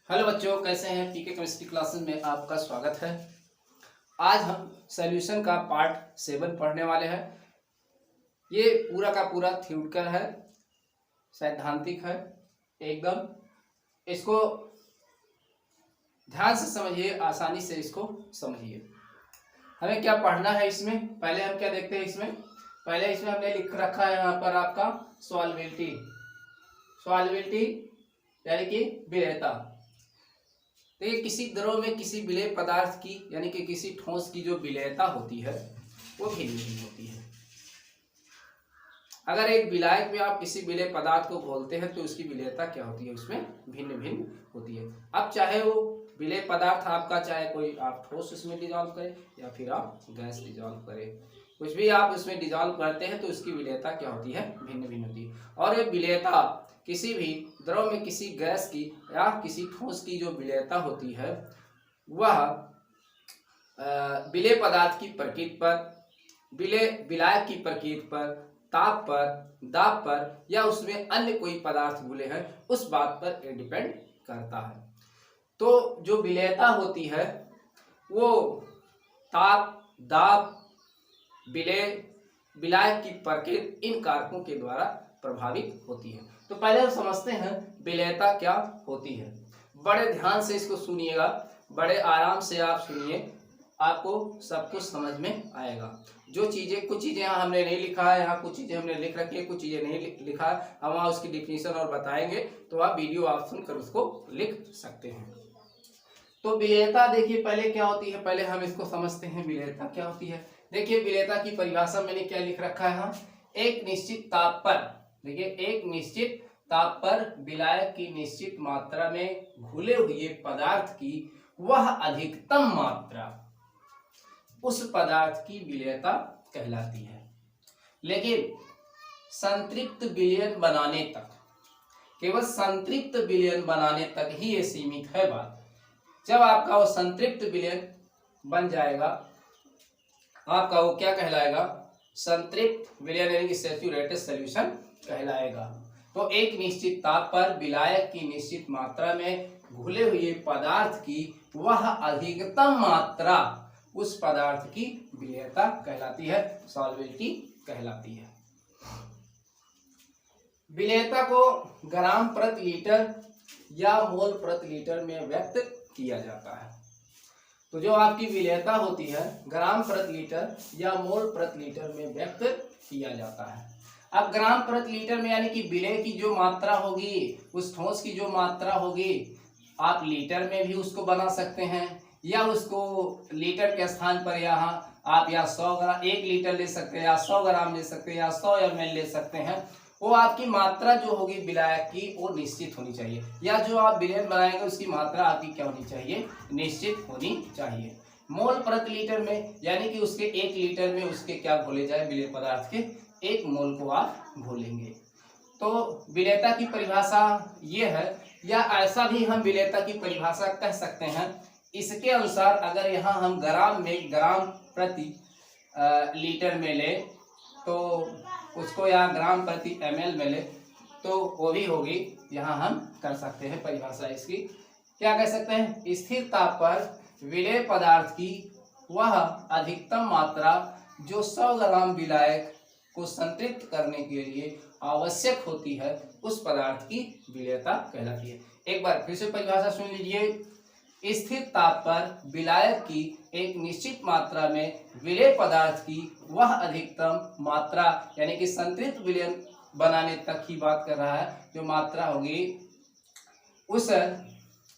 Hello बच्चों, कैसे हैं? पीके केमिस्ट्री क्लासेस में आपका स्वागत है। आज हम सॉल्यूशन का पार्ट 7 पढ़ने वाले हैं। ये पूरा का पूरा थ्योरेटिकल है, सैद्धांतिक है एकदम। इसको ध्यान से समझिए, आसानी से इसको समझिए। हमें क्या पढ़ना है इसमें? पहले हम क्या देखते हैं इसमें? पहले इसमें हमने लिख रखा है यहाँ पर आपका सॉल्युबिलिटी। सॉल्युबिलिटी यानी कि विलेयता। देखिए, किसी द्रव में किसी विलेय पदार्थ की यानी कि किसी ठोस की जो विलेयता होती है वो भिन्न भिन्न होती है। अगर एक विलायक में आप किसी विलेय पदार्थ को घोलते हैं तो उसकी विलेयता क्या होती है? उसमें भिन्न भिन्न होती है। अब चाहे वो विलेय पदार्थ आपका, चाहे कोई आप ठोस उसमें डिजॉल्व करें या फिर आप गैस डिजॉल्व करें, कुछ भी आप उसमें डिजॉल्व करते हैं तो उसकी विलेयता क्या होती है? भिन्न भिन्न होती है। और ये विलेयता किसी भी द्रव में किसी गैस की या किसी ठोस की जो विलेयता होती है वह विलेय पदार्थ की प्रकृति पर, विलायक की प्रकृति पर, ताप पर, दाब पर या उसमें अन्य कोई पदार्थ घुले हैं उस बात पर डिपेंड करता है। तो जो विलेयता होती है वो ताप, दाब, विलायक की प्रकृति, इन कारकों के द्वारा प्रभावित होती है। तो पहले हम समझते हैं विलेयता क्या होती है। बड़े ध्यान से इसको सुनिएगा, बड़े आराम से आप सुनिए, आपको सब कुछ समझ में आएगा। जो चीजें, कुछ चीजें यहाँ हमने नहीं लिखा है, यहाँ कुछ चीजें हमने लिख रखी है, कुछ चीजें नहीं लिखा है, हम वहाँ उसकी डिफिनीशन और बताएंगे, तो आप वीडियो आप सुनकर उसको लिख सकते हैं। तो विलेयता देखिए पहले क्या होती है, पहले हम इसको समझते हैं विलेयता क्या होती है। देखिए, विलेयता की परिभाषा मैंने क्या लिख रखा है, एक निश्चित ताप पर, देखिए एक निश्चित ताप पर विलायक की निश्चित मात्रा में घुले हुए पदार्थ की वह अधिकतम मात्रा उस पदार्थ की विलेयता कहलाती है। लेकिन संतृप्त विलयन बनाने तक, केवल संतृप्त विलयन बनाने तक ही ये सीमित है बात। जब आपका वो संतृप्त विलयन बन जाएगा, आपका वो क्या कहलाएगा? संतृप्त विलयन यानी कि सैचुरेटेड सॉल्यूशन कहलाएगा। तो एक निश्चित ताप पर विलायक की निश्चित मात्रा में घुले हुए पदार्थ की वह अधिकतम मात्रा उस पदार्थ की विलेयता कहलाती है, सॉल्युबिलिटी कहलाती है। विलेयता को ग्राम प्रति लीटर या मोल प्रति लीटर में व्यक्त किया जाता है। तो जो आपकी विलेयता होती है ग्राम प्रति लीटर या मोल प्रति लीटर में व्यक्त किया जाता है। अब ग्राम प्रति लीटर में यानी कि विलेय की जो मात्रा होगी, उस ठोस की जो मात्रा होगी, आप लीटर में भी उसको बना सकते हैं या उसको लीटर के स्थान पर यहाँ आप या 100 ग्राम, 1 लीटर ले सकते हैं या 100 ग्राम ले सकते हैं या 100 ml ले सकते हैं। वो आपकी मात्रा जो होगी विलायक की वो निश्चित होनी चाहिए, या जो आप विलयन बनाएंगे उसकी मात्रा आपकी क्या होनी चाहिए? निश्चित होनी चाहिए। मोल प्रति लीटर में यानी कि उसके 1 लीटर में उसके क्या घोले जाए? विलेय पदार्थ के 1 मोल को आप घोलेंगे। तो विलेयता की परिभाषा ये है, या ऐसा भी हम विलेयता की परिभाषा कह सकते हैं। इसके अनुसार अगर यहाँ हम ग्राम में, ग्राम प्रति लीटर में ले तो उसको यहाँ ग्राम प्रति ml में ले तो वो भी होगी। यहाँ हम कर सकते हैं परिभाषा इसकी, क्या कह सकते हैं? स्थिर ताप पर विलेय पदार्थ की वह अधिकतम मात्रा जो 100 ग्राम विलायक को संतृप्त करने के लिए आवश्यक होती है उस पदार्थ की विलेयता कहलाती है। एक बार फिर से परिभाषा सुन लीजिए। स्थिर ताप पर विलायक की एक निश्चित मात्रा में विलेय पदार्थ की वह अधिकतम मात्रा यानी कि संतृप्त विलयन बनाने तक की बात कर रहा है, जो मात्रा होगी उस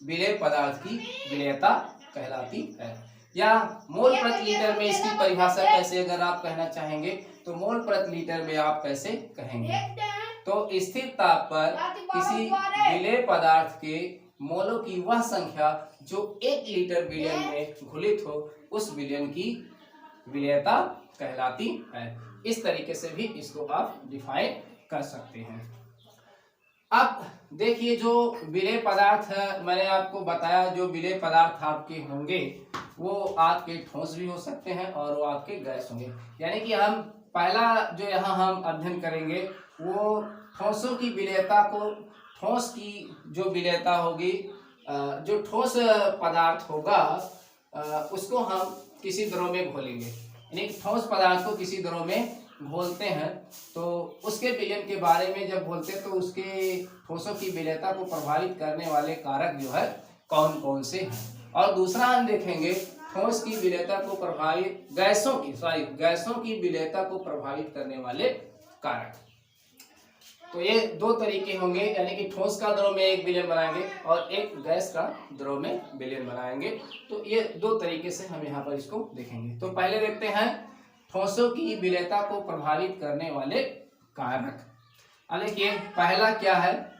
विलेय पदार्थ की विलेयता कहलाती है। या मोल प्रति लीटर में इसकी परिभाषा कैसे अगर आप कहना चाहेंगे तो मोल प्रति लीटर में आप कैसे कहेंगे? तो स्थिर ताप पर किसी विलेय पदार्थ के मोलों की वह संख्या जो 1 लीटर विलयन में घुलित हो उस विलयन की विलेयता कहलाती है। इस तरीके से भी इसको आप डिफाइन कर सकते हैं। अब देखिए, जो विलेय पदार्थ है मैंने आपको बताया, जो विलेय पदार्थ आपके होंगे वो आपके ठोस भी हो सकते हैं और वो आपके गैस होंगे। यानी कि हम पहला जो यहाँ हम अध्ययन करेंगे वो ठोसों की विलेयता को, ठोस की जो विलेयता होगी जो ठोस पदार्थ होगा उसको हम किसी द्रव में घोलेंगे, यानी ठोस पदार्थ को किसी द्रव में घोलते हैं तो उसके विलयन के बारे में जब बोलते हैं तो उसके ठोसों की विलयता को प्रभावित करने वाले कारक जो है कौन कौन से हैं। और दूसरा हम देखेंगे ठोस की विलयता को प्रभावित गैसों की विलयता को प्रभावित करने वाले कारक। तो ये दो तरीके होंगे, यानी कि ठोस का द्रव में एक विलयन बनाएंगे और एक गैस का द्रव में विलयन बनाएंगे। तो ये दो तरीके से हम यहाँ पर इसको देखेंगे। तो पहले देखते हैं ठोसों की विलयता को प्रभावित करने वाले कारक। अब देखिए पहला क्या है,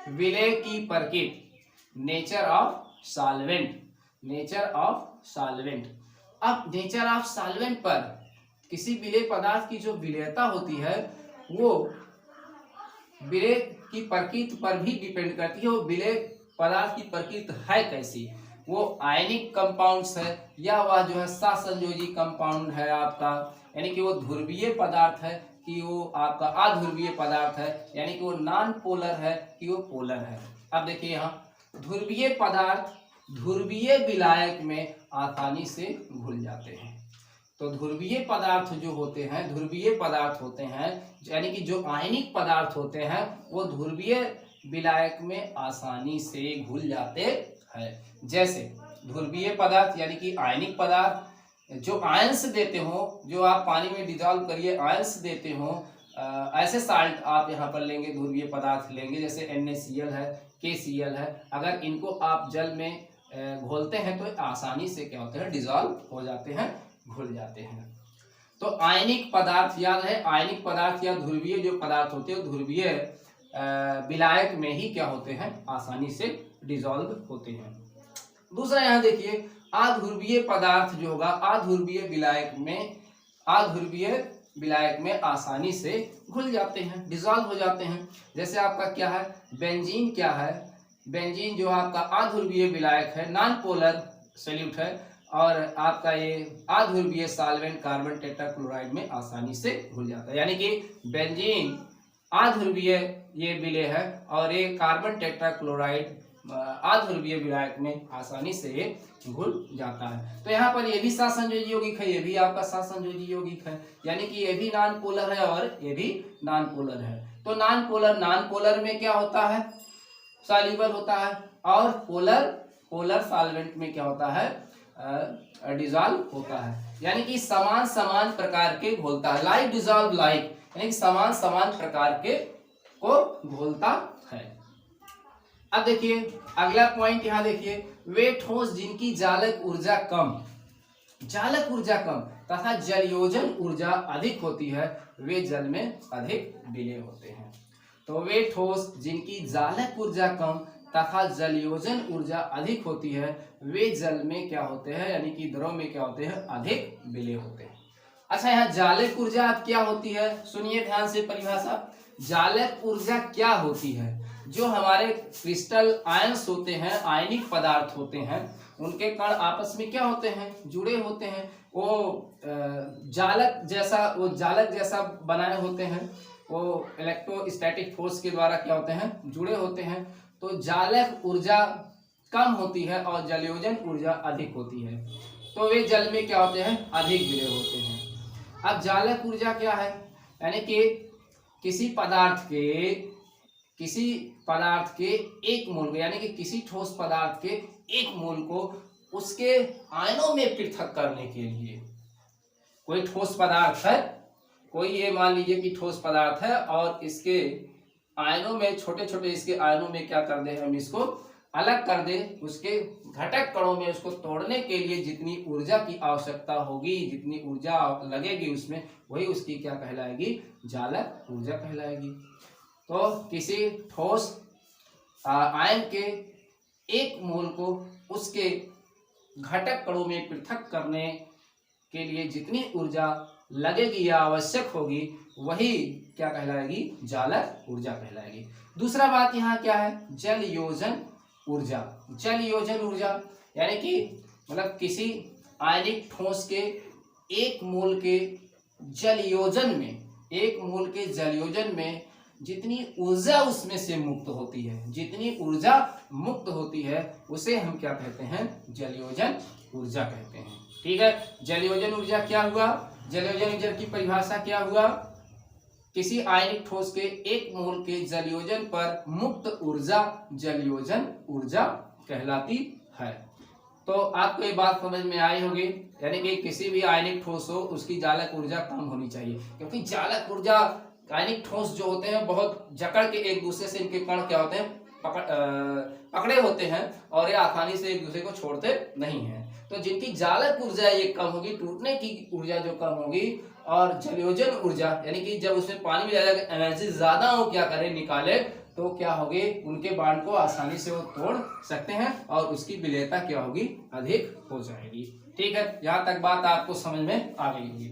विलय की प्रकृति, nature of solvent. Nature of solvent. अब नेचर ऑफ सॉल्वेंट पर किसी विलय पदार्थ की जो विलयता होती है वो विलय की प्रकृति पर भी डिपेंड करती है। वो विलय पदार्थ की प्रकृति है कैसी, वो आयनिक कंपाउंड्स है या वह जो है सहसंयोजी कंपाउंड है आपका, यानी कि वो ध्रुवीय पदार्थ है कि वो आपका अध्रुवीय पदार्थ है, यानी कि वो नॉन पोलर है कि वो पोलर है। अब देखिए यहाँ ध्रुवीय पदार्थ ध्रुवीय विलायक में आसानी से घुल जाते हैं। तो ध्रुवीय पदार्थ जो होते हैं, ध्रुवीय पदार्थ होते हैं, यानी कि जो आयनिक पदार्थ होते हैं वो ध्रुवीय विलायक में आसानी से घुल जाते हैं। जैसे ध्रुवीय पदार्थ यानी कि आयनिक पदार्थ जो आयंस देते हो, जो आप पानी में डिजॉल्व करिए आयंस देते हो, ऐसे साल्ट आप यहाँ पर लेंगे, ध्रुवीय पदार्थ लेंगे, जैसे NaCl है, KCl है। अगर इनको आप जल में घोलते हैं तो आसानी से क्या होते हैं, डिजॉल्व हो जाते हैं, घुल जाते हैं। तो आयनिक पदार्थ याद है, आयनिक पदार्थ या ध्रुवीय जो पदार्थ होते हैं ध्रुवीय विलायक में ही क्या होते हैं, आसानी से डिजॉल्व होते हैं। दूसरा यहाँ देखिए अध्रुवीय पदार्थ जो होगा अध्रुवीय विलायक में आसानी से घुल जाते हैं, डिजॉल्व हो जाते हैं। जैसे आपका क्या है, बेंजीन क्या है, बेंजीन जो आपका अध्रुवीय विलायक है, नॉन पोलर सॉल्यूट है, और आपका ये अध्रुवीय सॉल्वेंट कार्बन टेट्राक्लोराइड में आसानी से घुल जाता है। यानी कि बेंजीन अध्रुवीय ये विलय है और ये कार्बन टेट्राक्लोराइड अध्रुवीय विलायक में आसानी से ये घुल जाता है। तो यहाँ पर ये भी सहसंयोजी यौगिक है, ये भी आपका सहसंयोजी यौगिक है, यानी कि ये भी नॉन पोलर है और ये भी नॉन पोलर है। तो नॉन पोलर में क्या होता है, सॉल्युबल होता है, और पोलर सॉल्वेंट में क्या होता है, डिजॉल्व होता है। यानी कि समान प्रकार के घोलता है, लाइक डिजॉल्व लाइक, यानी कि समान प्रकार के को घोलता है। अब देखिए अगला पॉइंट यहाँ देखिए, वे ठोस जिनकी जालक ऊर्जा कम तथा जलयोजन ऊर्जा अधिक होती है वे जल में अधिक विलय होते हैं। तो वे ठोस जिनकी जालक ऊर्जा कम तथा जलयोजन ऊर्जा अधिक होती है वे जल में क्या होते हैं, यानी कि द्रव में क्या होते हैं, अधिक विलय होते हैं। अच्छा यहाँ जालक ऊर्जा क्या होती है, सुनिए ध्यान से परिभाषा। जालक ऊर्जा क्या होती है, जो हमारे क्रिस्टल आयंस होते हैं, आयनिक पदार्थ होते हैं, उनके कण आपस में क्या होते हैं, जुड़े होते हैं। वो जालक जैसा बनाए होते हैं, वो इलेक्ट्रोस्टैटिक फोर्स के द्वारा क्या होते हैं, जुड़े होते हैं। तो जालक ऊर्जा कम होती है और जलयोजन ऊर्जा अधिक होती है, तो वे जल में क्या होते हैं, अधिक विलय होते हैं। अब जालक ऊर्जा क्या है, यानी कि किसी पदार्थ के एक मोल को, यानी कि किसी ठोस पदार्थ के एक मोल को उसके आयनों में पृथक करने के लिए, कोई ठोस पदार्थ है, कोई ये मान लीजिए कि ठोस पदार्थ है और इसके आयनों में छोटे छोटे इसके आयनों में क्या कर दे, हम इसको अलग कर दे, उसके घटक कणों में उसको तोड़ने के लिए जितनी ऊर्जा की आवश्यकता होगी, जितनी ऊर्जा लगेगी उसमें, वही उसकी क्या कहलाएगी, जालक ऊर्जा कहलाएगी। तो किसी ठोस आयन के एक मोल को उसके घटक कणों में पृथक करने के लिए जितनी ऊर्जा लगेगी या आवश्यक होगी वही क्या कहलाएगी, जालक ऊर्जा कहलाएगी। दूसरा बात यहाँ क्या है, जलयोजन ऊर्जा। जलयोजन ऊर्जा यानी कि मतलब किसी आयनिक ठोस के एक मोल के जलयोजन में जितनी ऊर्जा उसमें से मुक्त होती है, जितनी ऊर्जा मुक्त होती है उसे हम क्या कहते हैं, जलयोजन ऊर्जा कहते हैं। ठीक है, जलयोजन ऊर्जा क्या हुआ, जलयोजन ऊर्जा की परिभाषा क्या हुआ, किसी आयनिक ठोस के 1 मोल के जलयोजन पर मुक्त ऊर्जा जलयोजन ऊर्जा कहलाती है। तो आपको ये बात समझ में आई होगी, यानी कि किसी भी आयनिक ठोस हो उसकी चालक ऊर्जा कम होनी चाहिए, क्योंकि चालक ऊर्जा आयनिक ठोस जो होते हैं बहुत जकड़ के एक दूसरे से इनके कण क्या होते हैं, पकड़े होते हैं और ये आसानी से एक दूसरे को छोड़ते नहीं हैं। तो जिनकी चालक ऊर्जा ये कम होगी, टूटने की ऊर्जा जो कम होगी, और जलयोजन ऊर्जा यानी कि जब उसमें पानी में ज्यादा एनर्जी ज्यादा हो क्या करे, निकाले, तो क्या होगी, उनके बांड को आसानी से वो तोड़ सकते हैं और उसकी विलेयता क्या होगी, अधिक हो जाएगी। ठीक है, यहाँ तक बात आपको समझ में आ गई होगी।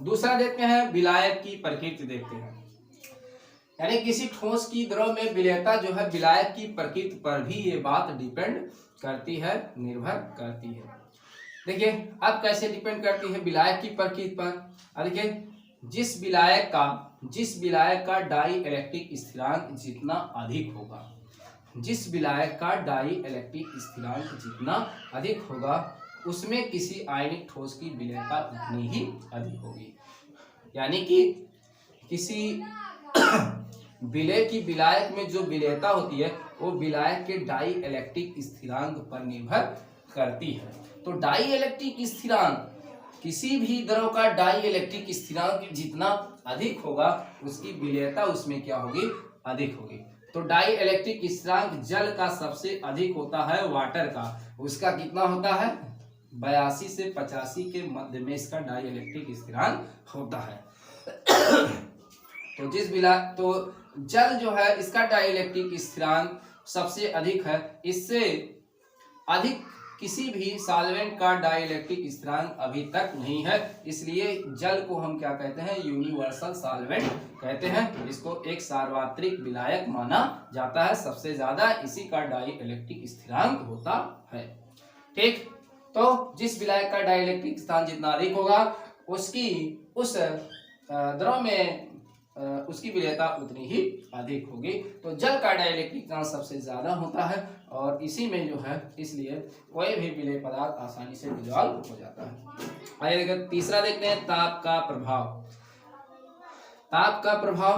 दूसरा देखते हैं, विलायक की प्रकृति देखते हैं, यानी किसी ठोस की द्रव में विलेयता जो है विलायक की प्रकृति पर भी ये बात डिपेंड करती है, निर्भर करती है। देखिए अब कैसे डिपेंड करती है विलायक की प्रकृति पर। अब देखिए, जिस विलायक का डाई इलेक्ट्रिक स्थिरांक जितना अधिक होगा, जिस विलायक का डाई इलेक्ट्रिक स्थिरांक जितना अधिक होगा उसमें किसी आयनिक ठोस की विलेयता उतनी ही अधिक होगी। यानी कि किसी विलेय की विलायक में जो विलेयता होती है वो विलायक के डाई इलेक्ट्रिक स्थिरांक पर निर्भर करती है। तो डाई इलेक्ट्रिक स्थिरांक, किसी भी द्रव का डाई इलेक्ट्रिक स्थिरांक जितना अधिक होगा उसकी विलेयता उसमें क्या होगी, अधिक होगी। तो डाई इलेक्ट्रिक स्थिरांक जल का सबसे अधिक होता है वाटर का, उसका कितना होता है, 82 से 85 के मध्य में इसका डाई इलेक्ट्रिक स्थिरांक होता है। तो जल जो है इसका डाई इलेक्ट्रिक स्थिरांक सबसे अधिक है, इससे अधिक किसी भी सॉल्वेंट का डाई इलेक्ट्रिक स्थिरांक अभी तक नहीं है, इसलिए जल को हम क्या कहते हैं, यूनिवर्सल सॉल्वेंट कहते हैं। इसको एक सार्वत्रिक विलायक माना जाता है, सबसे ज्यादा इसी का डाई इलेक्ट्रिक स्थिरांक होता है। ठीक, तो जिस विलायक का डाई इलेक्ट्रिक स्थिरांक जितना अधिक होगा उसकी उस द्रव में उसकी विलेयता उतनी ही अधिक होगी। तो जल का डाई इलेक्ट्रिक स्थिरांक सबसे ज्यादा होता है और इसी में जो है, इसलिए कोई भी विलेय पदार्थ आसानी से डिसॉल्व हो जाता है। आइए देखिए तीसरा देखते हैं, ताप का प्रभाव। ताप का प्रभाव,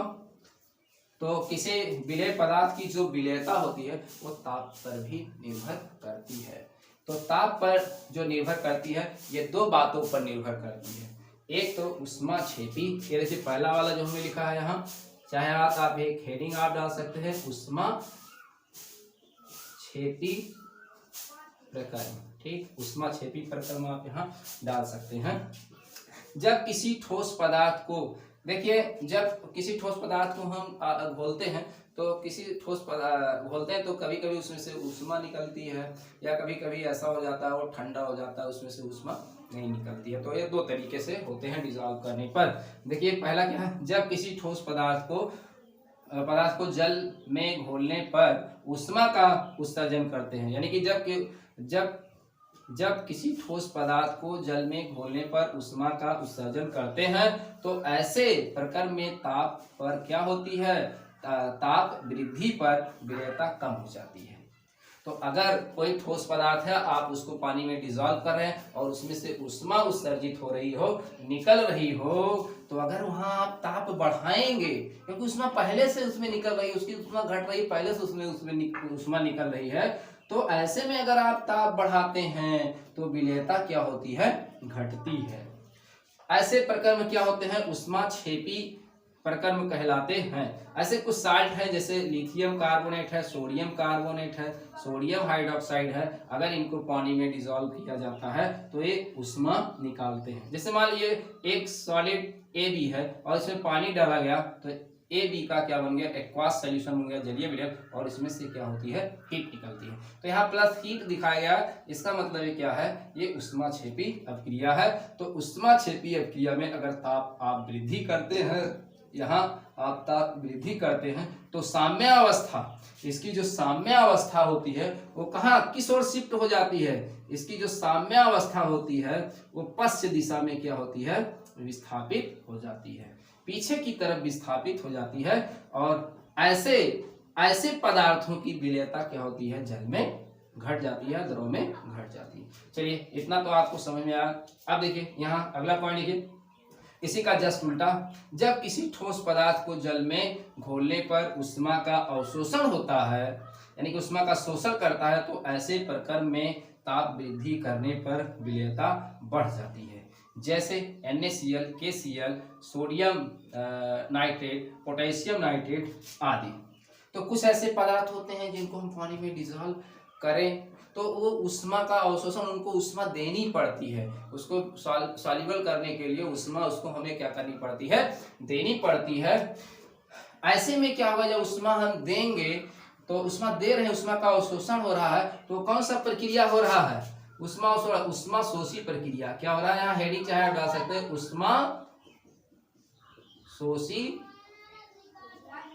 तो किसी विलेय पदार्थ की जो विलेयता होती है वो ताप पर भी निर्भर करती है। तो ताप पर जो निर्भर करती है ये 2 बातों पर निर्भर करती है। एक तो ऊष्माक्षेपी, ये देखिए पहला वाला जो हमें लिखा है यहाँ, चाहे आप एक हेडिंग आप डाल सकते हैं, ऊष्माक्षेपी प्रक्रम। ठीक, ऊष्माक्षेपी प्रक्रम आप यहाँ डाल सकते हैं। जब किसी ठोस पदार्थ को, देखिए जब किसी ठोस पदार्थ को हम घोलते हैं तो किसी ठोस पदार्थ घोलते हैं तो कभी कभी उसमें से ऊष्मा निकलती है, या कभी कभी ऐसा हो जाता है वो ठंडा हो जाता है, उसमें से ऊष्मा नहीं निकलती है। तो ये 2 तरीके से होते हैं डिसॉल्व करने पर। देखिए पहला क्या है, जब किसी ठोस पदार्थ को जल में घोलने पर ऊष्मा का उत्सर्जन करते हैं, यानी कि जब किसी ठोस पदार्थ को जल में घोलने पर ऊष्मा का उत्सर्जन करते हैं तो ऐसे प्रक्रम में ताप पर क्या होती है, ताप वृद्धि पर विलेयता कम हो जाती है। तो अगर कोई ठोस पदार्थ है आप उसको पानी में डिसॉल्व कर रहे हैं और उसमें से ऊष्मा उत्सर्जित हो रही हो, निकल रही हो, तो अगर वहां आप ताप बढ़ाएंगे, क्योंकि ऊष्मा पहले से उसमें निकल रही है, उसकी ऊष्मा घट रही है, पहले से उसमें ऊष्मा निकल रही है, तो ऐसे में अगर आप ताप बढ़ाते हैं तो विलेयता क्या होती है, घटती है। ऐसे प्रक्रम क्या होते हैं, ऊष्माक्षेपी प्रक्रम कहलाते हैं। ऐसे कुछ साल्ट है जैसे लिथियम कार्बोनेट है, सोडियम कार्बोनेट है, सोडियम हाइड्रोक्साइड है, अगर इनको पानी में डिसॉल्व किया जाता है तो ये ऊष्मा निकालते हैं। जैसे मान लीजिए एक सॉलिड AB है और इसमें पानी डाला गया तो AB का क्या बन गया, एक्वास सॉल्यूशन बन गया, जलीय विलायक, और इसमें से क्या होती है, हीट निकलती है। तो यहाँ प्लस हीट दिखाया गया, इसका मतलब ये क्या है, ये ऊष्माक्षेपी अभिक्रिया है। तो ऊष्माक्षेपी अभिक्रिया में अगर ताप आप वृद्धि करते हैं, यहाँ आप ताप वृद्धि करते हैं तो साम्यावस्था, इसकी जो साम्यावस्था होती है वो कहाँ, किस ओर शिफ्ट हो जाती है, इसकी जो साम्यावस्था होती है वो पश्चिम दिशा में क्या होती है, विस्थापित हो जाती है। पीछे की तरफ विस्थापित हो जाती है और ऐसे पदार्थों की विलेयता क्या होती है, जल में घट जाती है, द्रव में घट जाती है। चलिए इतना तो आपको समझ में आया। अब देखिए यहाँ अगला पॉइंट लिखिए, इसी का जस्ट उल्टा, जब किसी ठोस पदार्थ को जल में घोलने पर उष्मा का अवशोषण होता है, यानी कि उष्मा का शोषण करता है, तो ऐसे प्रक्रम में ताप वृद्धि करने पर विलेयता बढ़ जाती है, जैसे NaCl, KCl, sodium nitrate, potassium nitrate आदि। तो कुछ ऐसे पदार्थ होते हैं जिनको हम पानी में डिजॉल्व करें तो वो उष्मा का अवशोषण, उनको उष्मा देनी पड़ती है, उसको सॉल्युबल करने के लिए उष्मा उसको हमें क्या करनी पड़ती है, देनी पड़ती है। ऐसे में क्या होगा, जब उष्मा हम देंगे तो उष्मा दे रहे हैं, उष्मा का अवशोषण हो रहा है, तो कौन सा प्रक्रिया हो रहा है, उष्मा शोषी प्रक्रिया। क्या हो रहा है, यहाँ हेडिंग चाहे डाल सकते हैं, उष्मा शोषी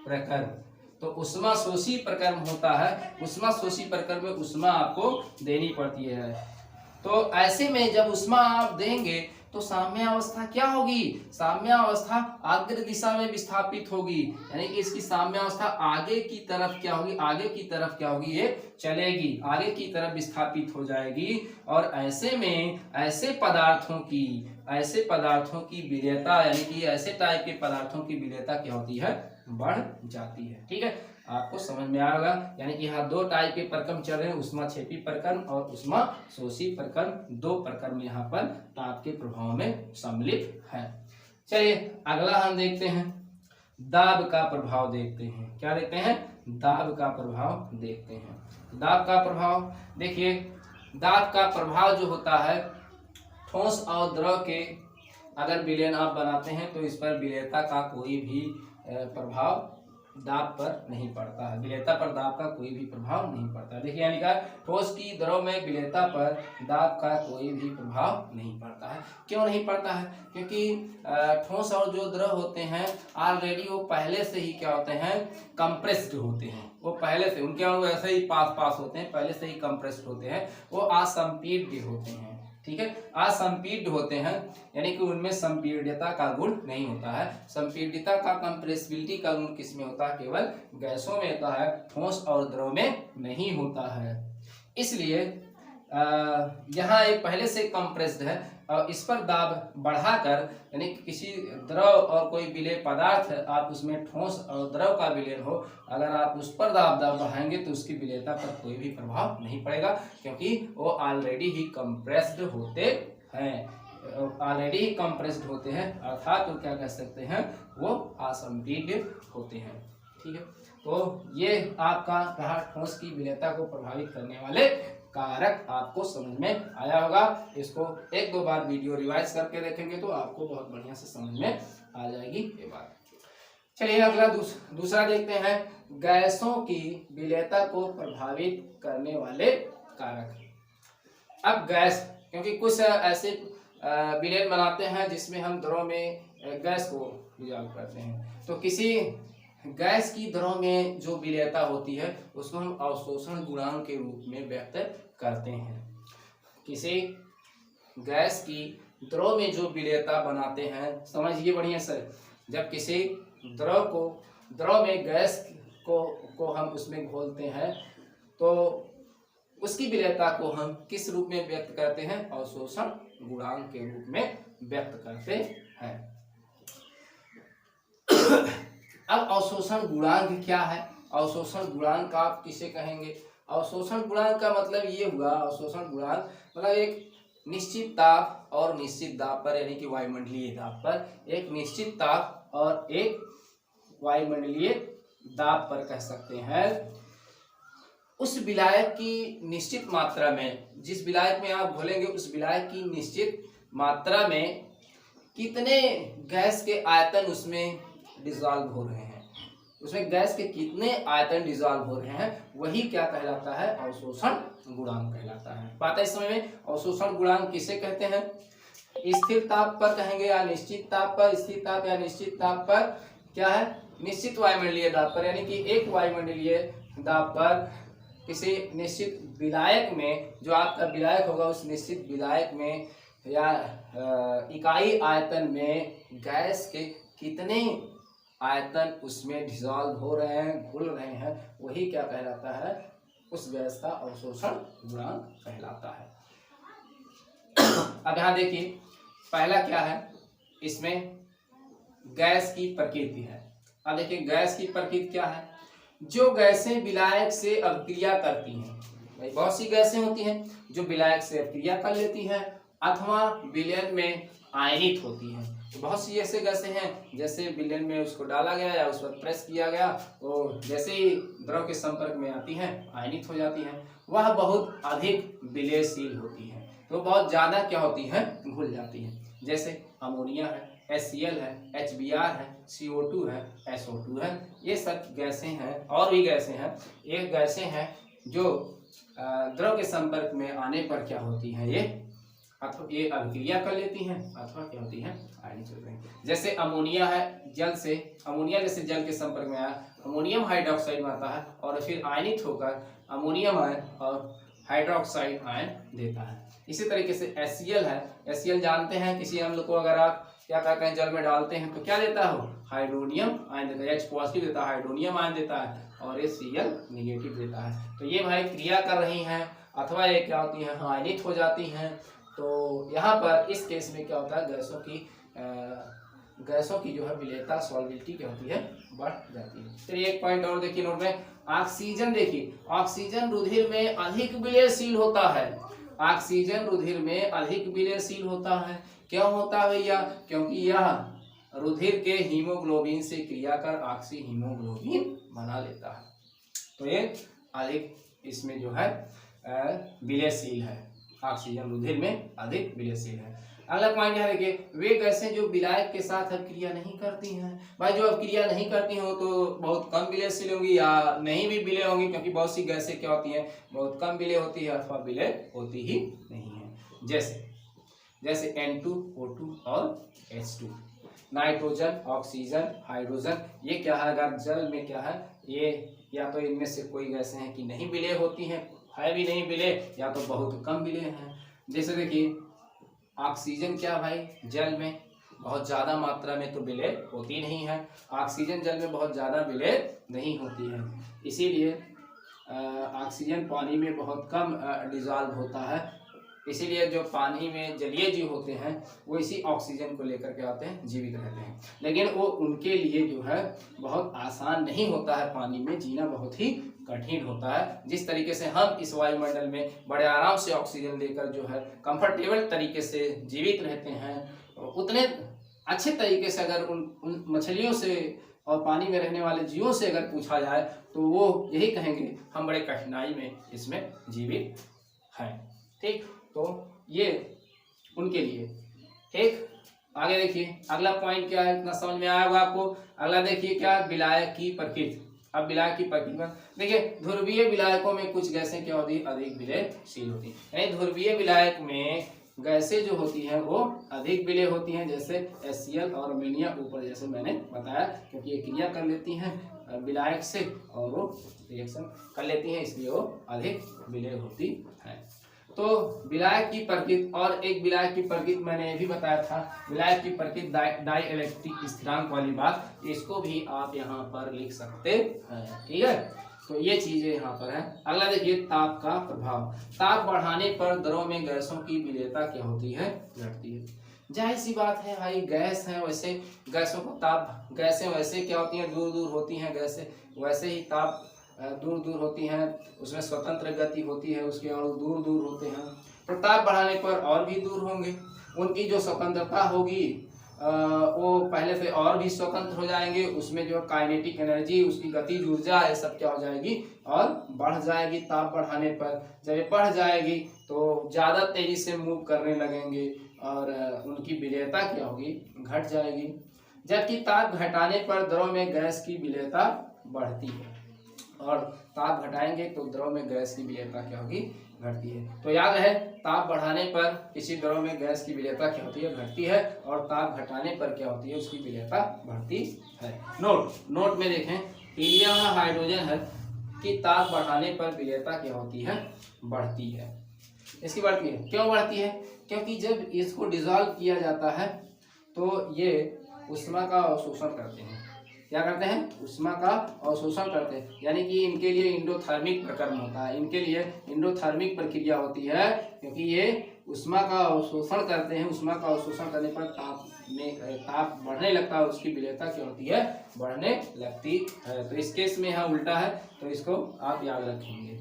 प्रक्रम। तो उष्मा शोषी प्रक्रम होता है, उष्मा शोषी प्रक्रम में उष्मा आपको देनी पड़ती है। तो ऐसे में जब उष्मा आप देंगे तो साम्य अवस्था क्या होगी, साम्य अवस्था अग्र दिशा में विस्थापित होगी, यानी कि इसकी साम्य अवस्था आगे की तरफ क्या होगी, आगे की तरफ क्या होगी, ये चलेगी, आगे की तरफ विस्थापित हो जाएगी। और ऐसे में ऐसे पदार्थों की विलेयता, यानी कि ऐसे टाइप के पदार्थों की विलेयता क्या होती है, बढ़ जाती है। ठीक है, आपको समझ में आएगा। यानी कि यहाँ दो टाइप के प्रक्रम चल रहे हैं, उष्मा क्षेपी प्रक्रम और उष्मा शोषी प्रक्रम, दो प्रक्रम यहाँ पर ताप के प्रभाव में सम्मिलित है। चलिए अगला हम देखते हैं, दाब का प्रभाव देखते हैं। क्या देखते हैं, दाब का प्रभाव देखते हैं। दाब का प्रभाव देखिए, दाब का प्रभाव जो होता है, ठोस और द्रव के अगर विलयन आप बनाते हैं तो इस पर विलेयता का कोई भी प्रभाव दाब पर नहीं पड़ता है, विलेयता पर दाब का कोई भी प्रभाव नहीं पड़ता है। देखिए यानी कि ठोस की द्रव में विलेयता पर दाब का कोई भी प्रभाव नहीं पड़ता है। क्यों नहीं पड़ता है, क्योंकि ठोस और जो द्रव होते हैं ऑलरेडी वो पहले से ही क्या होते हैं, कंप्रेस्ड होते हैं, वो पहले से उनके वैसे ही पास होते हैं, पहले से ही कंप्रेस्ड होते हैं, वो असंपीड्य होते हैं। ठीक है, असंपीड्य होते हैं, यानी कि उनमें संपीड्यता का गुण नहीं होता है। संपीड्यता का, कंप्रेसिबिलिटी का गुण किसमें होता है, केवल गैसों में होता है, ठोस और द्रव में नहीं होता है। इसलिए यहाँ एक पहले से कंप्रेस्ड है और इस पर दाब बढ़ाकर, यानी कि किसी द्रव और कोई विलेय पदार्थ आप उसमें ठोस और द्रव का विलयन हो, अगर आप उस पर दाब बढ़ाएंगे तो उसकी विलेयता पर कोई भी प्रभाव नहीं पड़ेगा, क्योंकि वो ऑलरेडी ही कंप्रेस्ड होते हैं, अर्थात वो क्या कह सकते हैं, वो असंपीड्य होते हैं। ठीक है, तो ये आपका कहा ठोस की विलेयता को प्रभावित करने वाले कारक आपको समझ में आया होगा। इसको एक दो बार वीडियो रिवाइज करके देखेंगे तो आपको बहुत बढ़िया से समझ में आ जाएगी ये बात। चलिए अगला दूसरा देखते हैं, गैसों की विलेयता को प्रभावित करने वाले कारक। अब गैस, क्योंकि कुछ ऐसे विलयन बनाते हैं जिसमें हम द्रव में गैस को डिसॉल्व करते हैं, तो किसी गैस की द्रव में जो विलेयता होती है उसको हम अवशोषण गुणांक के रूप में व्यक्त करते हैं। किसी गैस की द्रव में जो विलेयता बनाते हैं, समझिए बढ़िया सर, जब किसी द्रव में गैस को हम उसमें घोलते हैं तो उसकी विलेयता को हम किस रूप में व्यक्त करते हैं, अवशोषण गुणांक के रूप में व्यक्त करते हैं। अब अवशोषण गुणांक क्या है, अवशोषण गुणांक आप किसे कहेंगे, अवशोषण गुणांक का मतलब ये हुआ, अवशोषण गुणांक मतलब एक निश्चित ताप और निश्चित दाब पर, यानी कि वायुमंडलीय दाब पर, एक निश्चित ताप और एक वायुमंडलीय दाब पर कह सकते हैं, उस विलायक की निश्चित मात्रा में, जिस विलायक में आप घोलेंगे उस विलायक की निश्चित मात्रा में कितने गैस के आयतन उसमें डिसॉल्व हो रहे हैं, उसमें गैस के कितने आयतन डिसॉल्व हो रहे हैं, वही क्या कहलाता है, अवशोषण गुणांक कहलाता है। बात है इस समय में अवशोषण गुणांक किसे कहते हैं, स्थिर ताप पर कहेंगे या निश्चित ताप पर, स्थिर ताप या निश्चित ताप पर क्या है, निश्चित वायुमंडलीय दाब पर, यानी कि एक वायुमंडलीय दाब पर किसी निश्चित विलायक में, जो आपका विलायक होगा उस निश्चित विलायक में या इकाई आयतन में गैस के कितने आयतन उसमें डिसॉल्व हो रहे हैं, घुल रहे हैं, वही क्या कहलाता है, उस गैस का अवशोषण गुणांक कहलाता है। अब यहाँ देखिए पहला क्या है, इसमें गैस की प्रकृति है। अब देखिए गैस की प्रकृति क्या है, जो गैसें विलायक से अभिक्रिया करती हैं, भाई बहुत सी गैसें होती हैं जो विलायक से अभिक्रिया कर लेती हैं अथवा विलयन में आयनित होती हैं। बहुत सी ऐसे गैसें हैं जैसे विलयन में उसको डाला गया या उस पर प्रेस किया गया तो जैसे ही द्रव के संपर्क में आती हैं आयनित हो जाती हैं, वह बहुत अधिक विलयशील होती हैं, तो बहुत ज़्यादा क्या होती हैं, घुल जाती हैं। जैसे अमोनिया है, HCl है, HBr है, CO2 है, SO2 है, ये सब गैसें हैं। और भी गैसें हैं, ये गैसें हैं जो द्रव के संपर्क में आने पर क्या होती हैं, ये अभिक्रिया कर लेती हैं अथवा क्या होती हैं, आयनित हो जाती हैं। जैसे अमोनिया है, अमोनिया जैसे जल के संपर्क में आया, अमोनियम हाइड्रोक्साइड में आता है और फिर आयनित होकर अमोनियम आयन और हाइड्रोक्साइड आयन देता है। इसी तरीके से HCl है, HCl जानते हैं, किसी अम्ल को अगर आप क्या कहते हैं जल में डालते हैं तो क्या देता है, हाइड्रोनियम आयन देता है, H पॉजिटिव देता है, हाइड्रोनियम आयन देता है और ये Cl निगेटिव देता है। तो ये भाई क्रिया कर रही हैं अथवा ये क्या होती हैं, आयनित हो जाती हैं। तो यहाँ पर इस केस में क्या होता है, गैसों की जो है विलेयता सॉल्बिलिटी क्या होती है, बढ़ जाती है। चलिए एक पॉइंट और देखिए नोट में, ऑक्सीजन देखिए, ऑक्सीजन रुधिर में अधिक विलयशील होता है, ऑक्सीजन रुधिर में अधिक विलयशील होता है। क्यों होता है भैया, क्योंकि यह रुधिर के हीमोग्लोबिन से क्रिया कर ऑक्सी हीमोग्लोबिन बना लेता है, तो ये अधिक इसमें जो है विलयशील है, ऑक्सीजन रुधिर में अधिक विलयशील है। अगला पॉइंट है देखिए, वे गैसें जो विलायक के साथ अभिक्रिया नहीं करती हैं, भाई जो अभिक्रिया नहीं करती हो तो बहुत कम विलयशील होंगी या नहीं भी विलय होंगी, क्योंकि बहुत सी गैसें क्या होती हैं, बहुत कम विलय होती है अथवा विलय होती ही नहीं है। जैसे N2O2 और H2, नाइट्रोजन, ऑक्सीजन, हाइड्रोजन, ये क्या है, अगर जल में क्या है, ये या तो इनमें से कोई गैसें हैं कि नहीं विलय होती हैं, है भी नहीं विलय, या तो बहुत कम विलय हैं। जैसे देखिए ऑक्सीजन क्या भाई, जल में बहुत ज़्यादा मात्रा में तो विलय होती नहीं है, ऑक्सीजन जल में बहुत ज़्यादा विलय नहीं होती है, इसीलिए ऑक्सीजन पानी में बहुत कम डिजॉल्व होता है, इसीलिए जो पानी में जलीय जीव होते हैं वो इसी ऑक्सीजन को लेकर के आते हैं, जीवित रहते हैं। लेकिन वो उनके लिए जो है बहुत आसान नहीं होता है, पानी में जीना बहुत ही कठिन होता है। जिस तरीके से हम इस वायुमंडल में बड़े आराम से ऑक्सीजन लेकर जो है कंफर्टेबल तरीके से जीवित रहते हैं, उतने अच्छे तरीके से अगर उन मछलियों से और पानी में रहने वाले जीवों से अगर पूछा जाए तो वो यही कहेंगे हम बड़े कठिनाई में इसमें जीवित हैं। ठीक, तो ये उनके लिए। ठीक, आगे देखिए अगला पॉइंट क्या है, इतना समझ में आया होगा आपको। अगला देखिए क्या, विलायक की प्रकृति। अब विलायक की प्रकृति देखिए, ध्रुवीय विलायकों में कुछ गैसें क्या होती है, अधिक विलयशील होती है, यानी ध्रुवीय विलायक में गैसें जो होती हैं वो अधिक विलय होती हैं, जैसे HCl और अमोनिया ऊपर जैसे मैंने बताया, क्योंकि ये क्रिया कर लेती हैं विलायक से और वो रिएक्शन कर लेती हैं, इसलिए वो अधिक विलय होती है। तो विलायक की प्रकृति, और एक विलायक की प्रकृति मैंने ये भी बताया था, विलायक की प्रकृति डाई इलेक्ट्रिक स्थिरांक वाली बात, इसको भी आप यहाँ पर लिख सकते हैं। ठीक है, तो ये चीजें यहाँ पर है। अगला देखिए ताप का प्रभाव। ताप बढ़ाने पर द्रव में गैसों की विलेयता क्या होती है, घटती है। जाहिर सी बात है भाई, गैस है, वैसे गैसों को ताप, गैसें वैसे क्या होती हैं, दूर दूर होती हैं गैसें, वैसे ही ताप दूर दूर होती हैं, उसमें स्वतंत्र गति होती है, उसके अणु दूर दूर होते हैं, तो ताप बढ़ाने पर और भी दूर होंगे, उनकी जो स्वतंत्रता होगी वो पहले से और भी स्वतंत्र हो जाएंगे, उसमें जो काइनेटिक एनर्जी, उसकी गतिज ऊर्जा है, सब क्या हो जाएगी और बढ़ जाएगी ताप बढ़ाने पर। जब ये बढ़ जाएगी तो ज़्यादा तेजी से मूव करने लगेंगे और उनकी विलेयता क्या होगी, घट जाएगी। जबकि ताप घटाने पर द्रव में गैस की विलेयता बढ़ती है, और ताप घटाएंगे तो द्रव में गैस की विलेयता क्या होगी, घटती है। तो याद रहे, ताप बढ़ाने पर किसी द्रव में गैस की विलेयता क्या होती है, घटती है, और ताप घटाने पर क्या होती है, उसकी विलेयता बढ़ती है। नोट में देखें, हीलियम है, हाइड्रोजन है कि ताप बढ़ाने पर विलेयता क्या होती है, बढ़ती है। इसकी बढ़ती है, क्यों बढ़ती है, क्योंकि जब इसको डिसॉल्व किया जाता है तो ये ऊष्मा का अवशोषण करते हैं। क्या करते हैं? ऊष्मा का अवशोषण करते हैं, यानी कि इनके लिए इंडोथर्मिक प्रक्रम होता है, इनके लिए इंडोथर्मिक प्रक्रिया होती है, क्योंकि ये ऊष्मा का अवशोषण करते हैं। ऊष्मा का अवशोषण करने पर ताप बढ़ने लगता है, उसकी विलेयता क्या होती है? बढ़ने लगती है। तो इस केस में यहाँ उल्टा है, तो इसको आप याद रखेंगे।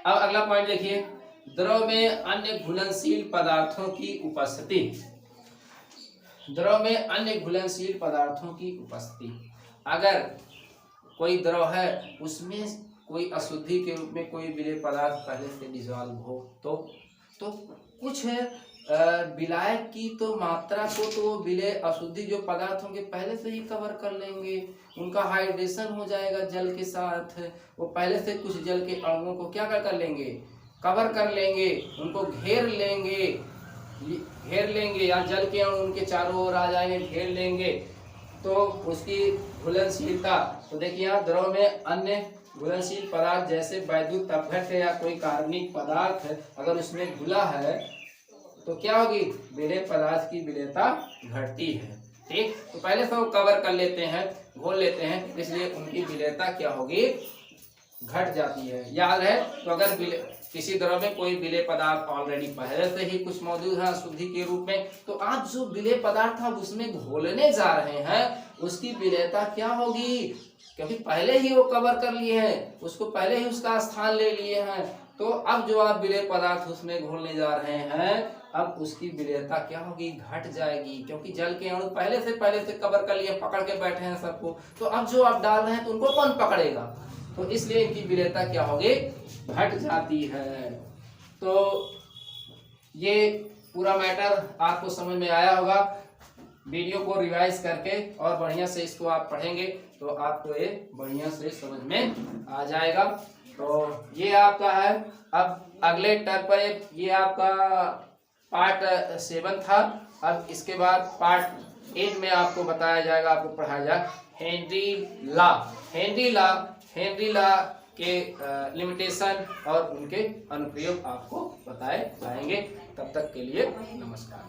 अब अगला पॉइंट देखिए, द्रव में अन्य घुलनशील पदार्थों की उपस्थिति। द्रव में अन्य घुलनशील पदार्थों की उपस्थिति, अगर कोई द्रव है उसमें कोई अशुद्धि के रूप में कोई विलेय पदार्थ पहले से डिजॉल्व हो तो कुछ विलायक की तो मात्रा को तो विलेय अशुद्धि जो पदार्थ होंगे पहले से ही कवर कर लेंगे, उनका हाइड्रेशन हो जाएगा जल के साथ, वो पहले से कुछ जल के अणुओं को क्या कर लेंगे? कवर कर लेंगे, उनको घेर लेंगे या जल के अणु उनके चारों ओर आ जाएंगे, घेर लेंगे, तो उसकी घुलनशीलता। तो देखिए यहाँ द्रव में अन्य घुलनशील पदार्थ जैसे वैद्युत अपघट्ट या कोई कार्बनिक पदार्थ है, अगर उसमें घुला है तो क्या होगी? विलेय पदार्थ की विलेयता घटती है। ठीक, तो पहले से वो कवर कर लेते हैं, घोल लेते हैं, इसलिए उनकी विलेयता क्या होगी? घट जाती है। याद है, तो अगर किसी द्रव में कोई विलेय पदार्थ ऑलरेडी पहले से ही कुछ मौजूद है अशुद्धि के रूप में, तो आप जो विलेय पदार्थ आप उसमें घोलने जा रहे हैं उसकी विलेयता क्या होगी? क्योंकि पहले ही वो कवर कर लिए हैं, उसको पहले ही उसका स्थान ले लिए हैं, तो अब जो आप विलेय पदार्थ उसमें घोलने जा रहे हैं अब उसकी विलेयता क्या होगी? घट जाएगी, क्योंकि जल के अणु पहले से कवर कर लिए, पकड़ के बैठे हैं सबको, तो अब जो आप डाल रहे हैं तो उनको कौन पकड़ेगा? तो इसलिए इनकी विलेयता क्या होगी? घट जाती है। तो ये पूरा मैटर आपको समझ में आया होगा। वीडियो को रिवाइज करके और बढ़िया से इसको आप पढ़ेंगे तो आपको ये बढ़िया से समझ में आ जाएगा। तो ये आपका है। अब अगले टर्म पर ये आपका पार्ट 7 था। अब इसके बाद पार्ट 8 में आपको बताया जाएगा, आपको पढ़ाया जाएगा हेनरी लॉ के लिमिटेशन और उनके अनुप्रयोग आपको बताए जाएंगे। तब तक के लिए नमस्कार।